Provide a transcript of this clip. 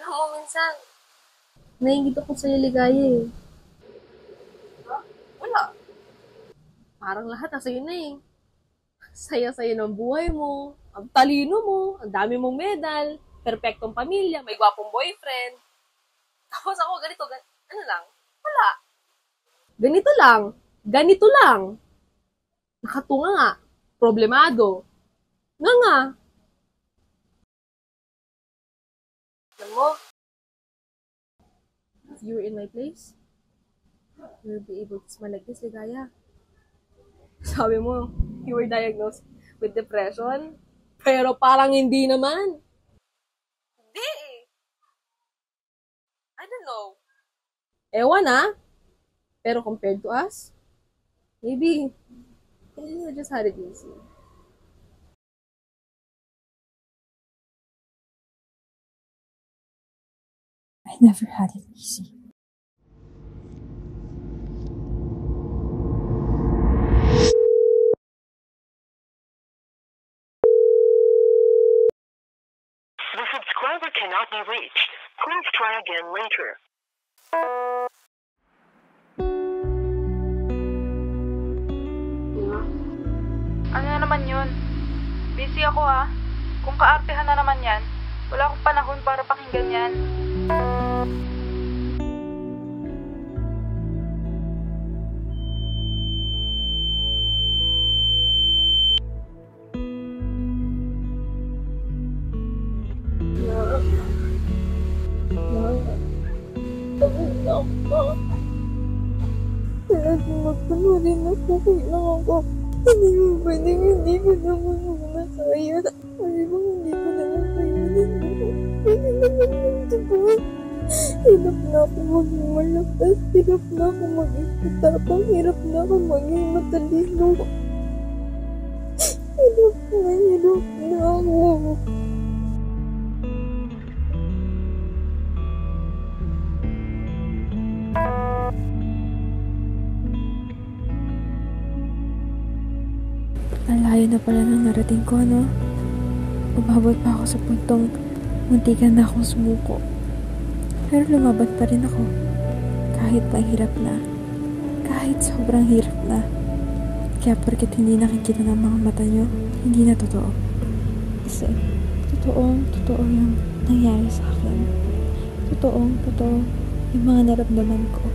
Alam mo, minsan, naiingit ako sa'yo, Ligaya eh. Wala. Parang lahat nasa iyo na eh. Saya-saya ng buhay mo, ang talino mo, ang dami mong medal, perpektong pamilya, may gwapong boyfriend. Tapos ako, ano lang, wala. Ganito lang. Nakatunga nga, problemado. Nga. Alam mo, if you were in my place, you will be able to smile like this, Ligaya. Sabi mo, you were diagnosed with depression, pero parang hindi naman. Hindi eh. I don't know. Ewan ah. Pero compared to us, maybe, you just had it easy. I never had it easy. The subscriber cannot be reached. Please try again later. Ano na naman yun? Busy ako ha. Kung kaartehan na naman yan, wala akong panahon para pakinggan yan. Magpanurin ako, kailangan ko. Hindi mo pwedeng hindi ko naman muna kaya. Kasi bang hindi ko naman kayo pwede naman yung diba? Hirap na ako maging malakas, hirap na ako maging katapang, hirap na ako maging matalino. Hirap na ako. Ang layo na pala nang narating ko, no? Umabot pa ako sa puntong muntikan na akong sumuko. Pero lumaban pa rin ako. Kahit mahirap na. Kahit sobrang hirap na. Kaya porket hindi nakikita ng mga mata nyo, hindi na totoo. Kasi, totoo yung nangyari sa akin. Totoo yung mga naramdaman ko.